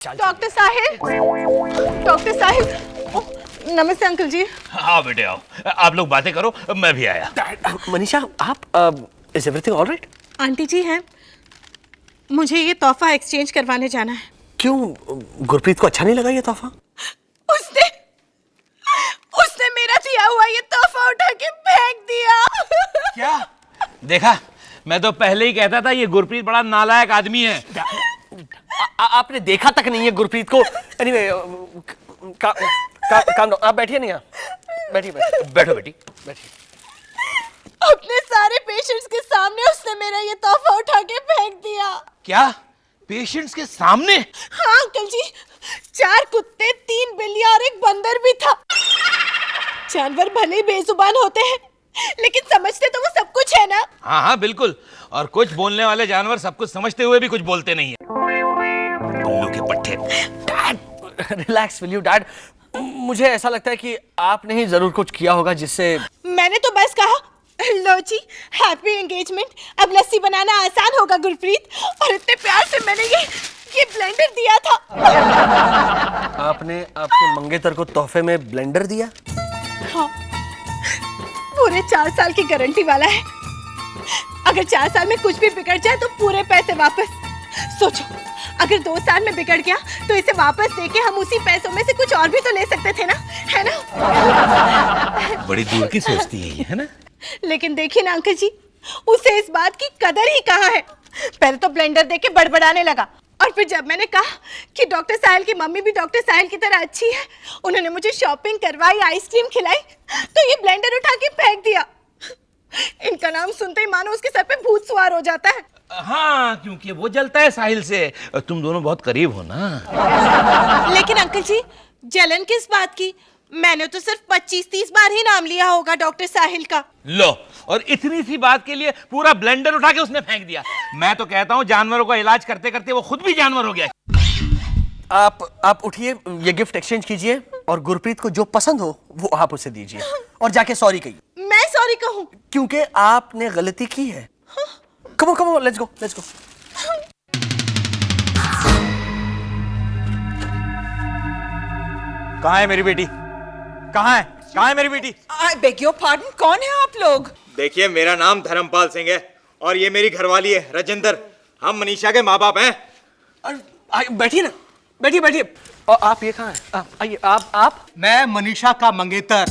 Doctor साहिल, doctor साहिल। नमस्ते uncle जी। हाँ बेटे आओ, आप लोग बातें करो, मैं भी आया। मनीषा, आप is everything all right? Aunty ji हैं, मुझे ये तोहफा एक्सचेंज करवाने जाना है। क्यों, गुरप्रीत को अच्छा नहीं लगा ये तोहफा? उसने उसने मेरा दिया हुआ ये तोहफा उठा के फेंक दिया। क्या? देखा, मैं तो पहले ही कहता था ये गुरप्रीत बड़ा नालायक आदमी है। आपने देखा तक नहीं है गुरप्रीत को। एनीवे, काम आप बैठिए नहीं, बैठिए बैठो बेटी, बैठिए। अपने सारे पेशेंट्स के सामने उसने मेरा ये तोहफा उठा के फेंक दिया। क्या? पेशेंट्स के सामने? हाँ अंकल जी, 4 कुत्ते, 3 बिल्लियां और एक बंदर भी था। जानवर भले ही बेजुबान होते हैं, लेकिन समझते तो वो सब कुछ है ना। हाँ हाँ बिल्कुल, और कुछ बोलने वाले जानवर सब कुछ समझते हुए भी कुछ बोलते नहीं है। उल्लू के पट्टे। Relax will you dad. मुझे ऐसा लगता है कि आपने ही जरूर कुछ किया होगा जिससे। मैंने तो बस कहा लो जी, हैप्पी एंगेजमेंट, अब लस्सी बनाना आसान होगा गुरप्रीत, और इतने प्यार से मैंने ये ब्लेंडर दिया था। आपने आपके मंगेतर को तोहफे में ब्लेंडर दिया? हाँ, पूरे 4 साल की गारंटी वाला है। अगर 4 साल में कुछ भी बिगड़ जाए तो पूरे पैसे वापस। सोचो, अगर 2 साल में बिगड़ गया तो इसे वापस देके हम उसी पैसों में से कुछ और भी तो ले सकते थे ना, है ना? बड़ी दूर की सोचती है ये, है ना? लेकिन देखिए ना अंकल जी, उसे इस बात की कदर ही कहाँ है। पहले तो ब्लेंडर देके बड़बड़ाने लगा, और फिर जब मैंने कहा कि डॉक्टर साहिल की मम्मी भी डॉक्टर साहिल की तरह अच्छी है, उन्होंने मुझे शॉपिंग करवाई, आइसक्रीम खिलाई, तो ये ब्लेंडर उठा के फेंक दिया। इनका नाम सुनते ही मानो उसके सर पे भूत सवार हो जाता है। हाँ, क्योंकि वो जलता है साहिल से। तुम दोनों बहुत करीब हो ना। लेकिन अंकल जी, जलन किस बात की? मैंने तो सिर्फ 25-30 बार ही नाम लिया होगा डॉक्टर साहिल का। लो, और इतनी सी बात के लिए पूरा ब्लेंडर उठा के उसने फेंक दिया। मैं तो कहता हूँ जानवरों का इलाज करते करते वो खुद भी जानवर हो गया। आप उठिए, ये गिफ्ट एक्सचेंज कीजिए, और गुरप्रीत को जो पसंद हो वो आप उसे दीजिए, और जाके सॉरी कहिए। मैं सॉरी कहूँ? क्योंकि आपने गलती की है। Come on, let's go. कहाँ है मेरी बेटी? कहाँ है मेरी बेटी? I beg your pardon, कौन है आप लोग? देखिए, मेरा नाम धर्मपाल सिंह है और ये मेरी घरवाली है राजेंद्र। हम मनीषा के माँ बाप हैं। बैठिए ना, बैठिए। और आप ये कहाँ हैं? आइए, आप मैं मनीषा का मंगेतर,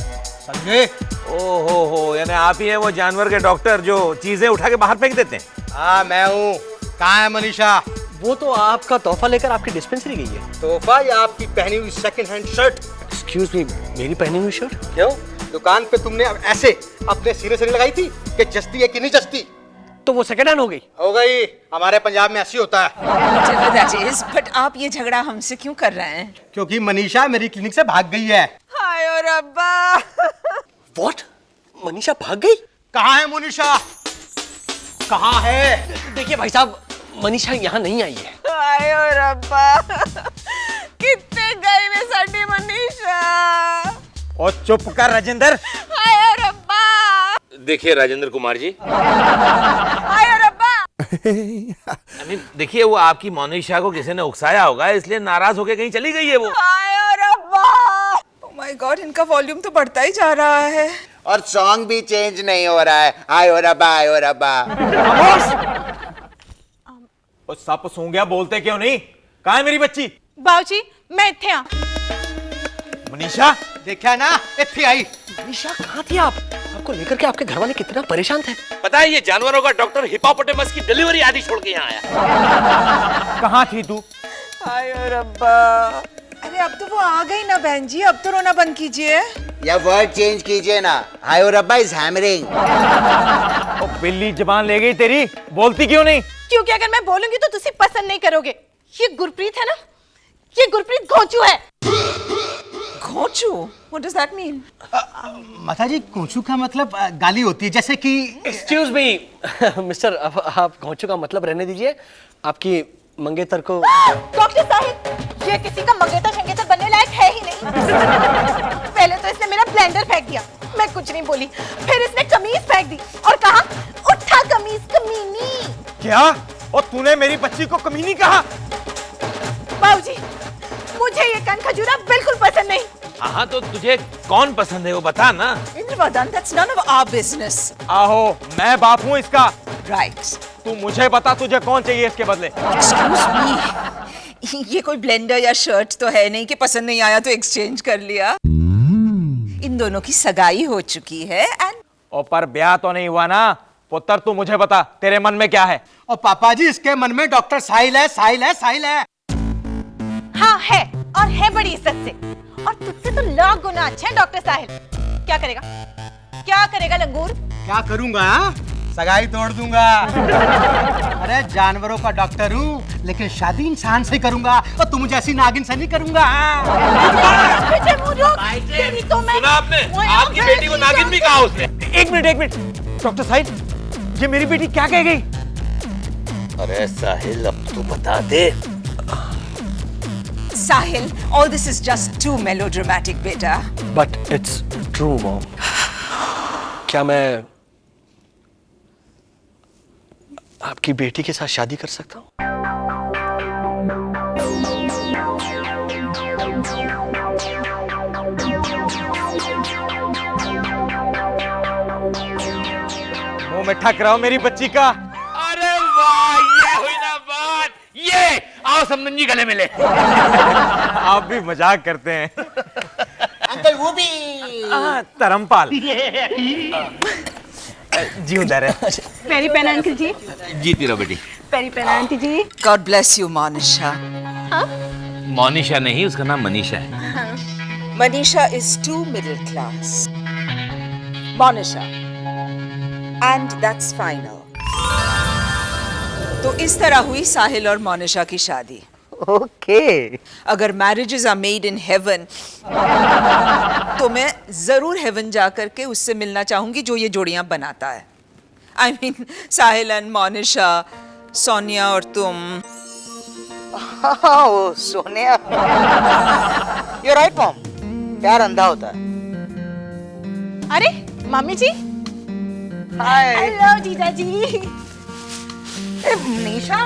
समझे? ओहो, यानी आप ही है वो जानवर के डॉक्टर जो चीजें उठा के बाहर फेंक देते हैं? हाँ मैं हूँ। कहाँ है मनीषा? वो तो आपका तोहफा लेकर आपकी डिस्पेंसरी गई है। तोहफा या आपकी पहनी हुई second hand shirt? Excuse me, मेरी पहनी हुई शर्ट? क्यों, दुकान पे तुमने ऐसे अपने सिरे से नहीं लगाई थी कि जस्ती है कि नहीं जस्ती? तो वो सेकंड हैंड हो गई? हो गई, हमारे पंजाब में ऐसी होता है। बट आप ये झगड़ा हमसे क्यों कर रहे हैं? क्योंकि मनीषा मेरी क्लिनिक से भाग गई है। हाय और अब्बा। व्हाट? मनीषा भाग गई? कहाँ है मनीषा? कहाँ है? देखिए भाई साहब, मनीषा यहाँ नहीं आई है। हाय और अब्बा, कितने गए में सटी मनीषा। और चुप कर राजेंद्र। हाय और अब्बा। देखिए राजेंद्र कुमार जी, हाय और अब्बा। देखिए वो आपकी मोनिशा को किसी ने उकसाया होगा, इसलिए नाराज होके कहीं चली गई है वो। हाय और अब्बा। ओह माय गॉड, इनका वॉल्यूम तो बढ़ता ही जा रहा है। और सॉन्ग भी चेंज नहीं हो रहा है। आय और अब्बा। और सप सो गया, बोलते क्यों नहीं? कहाँ है मेरी बच्ची? बाबूजी, मैं इत्थे आ। मनीषा, देखा ना, इत्थे आई। मनीषा कहाँ थी आप? आपको लेकर के आपके घर वाले कितना परेशान थे। पता है ये जानवरों का डॉक्टर हिप्पोपोटेमस की डिलीवरी आदि छोड़ के यहाँ आया। कहाँ थी तू? हाय और अब्बा। अरे अब तो वो आ गई ना बहन जी, अब तो रोना बंद कीजिए। या वर्ड चेंज कीजिए ना। आय और अब्बा इज हैमरिंग। बिल्ली जबान ले गई तेरी, बोलती क्यों नहीं? क्योंकि अगर मैं बोलूंगी तो तुझे पसंद नहीं करोगे। ये गुरप्रीत है ना, ये गुरप्रीत घोंचू है। घोंचू? What does that mean? माता जी, कोचू का मतलब गाली होती है, जैसे कि। एक्सक्यूज मी मिस्टर, आप घोंचू का मतलब रहने दीजिए। आपकी मंगेतर को। डॉक्टर साहिब, ये किसी का मंगेतर शंगेतर बनने लायक है ही नहीं। पहले तो इसने मेरा ब्लेंडर फेंक दिया, मैं कुछ नहीं बोली। फिर इसने कमीज फेंक दी और कहा उठा कमीज कमीनी। क्या? और तूने मेरी बच्ची को कमीनी कहा? बाबूजी, मुझे ये कन खजूरा बिल्कुल पसंद नहीं। हाँ तो तुझे कौन पसंद है वो बता ना। Indravadan, that's none of our business. आहो, मैं बाप हूँ इसका। Right. तू मुझे बता तुझे कौन चाहिए इसके बदले। Excuse me. ये कोई ब्लेंडर या शर्ट तो है नहीं कि पसंद नहीं आया तो एक्सचेंज कर लिया। इन दोनों की सगाई हो चुकी है एंड और पर ब्याह तो नहीं हुआ ना। पुत्र तू मुझे बता तेरे मन में क्या है। और पापा जी इसके मन में डॉक्टर साहिल है, साहिल है, साहिल है। हाँ है, और है बड़ी इज्जत से, और तुझसे तो लाख गुना अच्छा है डॉक्टर साहिल। क्या करेगा, क्या करेगा लंगूर? क्या करूंगा? सगाई तोड़ दूंगा। अरे जानवरों का डॉक्टर हूँ, लेकिन शादी इंसान से करूंगा, और तुम जैसी नागिन से नहीं करूंगा। बेटे मुझे तेरी तो मैं सुना आपने? आपकी बेटी को नागिन भी कहा उसने। एक मिनट डॉक्टर साहिल, ये मेरी बेटी क्या कह गई? अरे साहिल अब तो बता दे। Sahil, all this is just too melodramatic, बेटा। But it's true, mom. क्या मैं आपकी बेटी के साथ शादी कर सकता हूँ? मुंह में ठक रहा हूँ मेरी बच्ची का। अरे वाह, ये हुई ना बात। ये आओ समनंजी गले मिले। आप भी मजाक करते हैं। अंकल वो भी धर्मपाल जीवंदा रहे। पेरी पेन अंकल जी, जीती रहो बेटी। पेरी पेन आंटी जी। God bless you, Monisha. Monisha नहीं, उसका नाम मनीषा है। Manisha is too middle class. Monisha. And that's final. तो इस तरह हुई साहिल और मोनिशा की शादी। Okay. अगर marriages are made in heaven तो मैं जरूर हेवन जा करके उससे मिलना चाहूंगी जो ये जोड़ियां बनाता है। I mean Sahil and Monisha, Sonia और तुम। ओ सोनिया यू राइट मॉम, प्यार अंधा होता है। अरे मम्मी जी, हाय हेलो जीजा जी। मनीषा,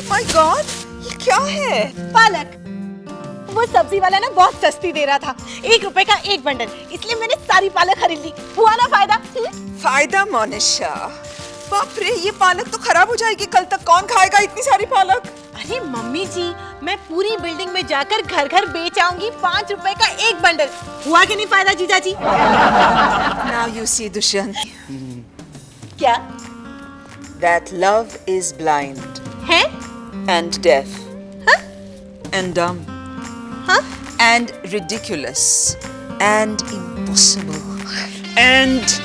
माय गॉड, ये क्या है? पालक, वो सब्जी वाला ना बहुत सस्ती दे रहा था, 1 रुपए का 1 बंडल, इसलिए मैंने सारी पालक खरीद ली। हुआ ना फायदा? फायदा मोनिशा? बाप रे, ये पालक तो खराब हो जाएगी, कल तक कौन खाएगा इतनी सारी पालक? अरे मम्मी जी, मैं पूरी बिल्डिंग में जाकर घर घर बेच आऊंगी, 5 रुपए का 1 बंडल। हुआ कि नहीं फायदा जीजा जी? नाउ यू सी दुष्यंत, क्या that love is blind है? and deaf हाँ? and dumb हाँ? and ridiculous and impossible and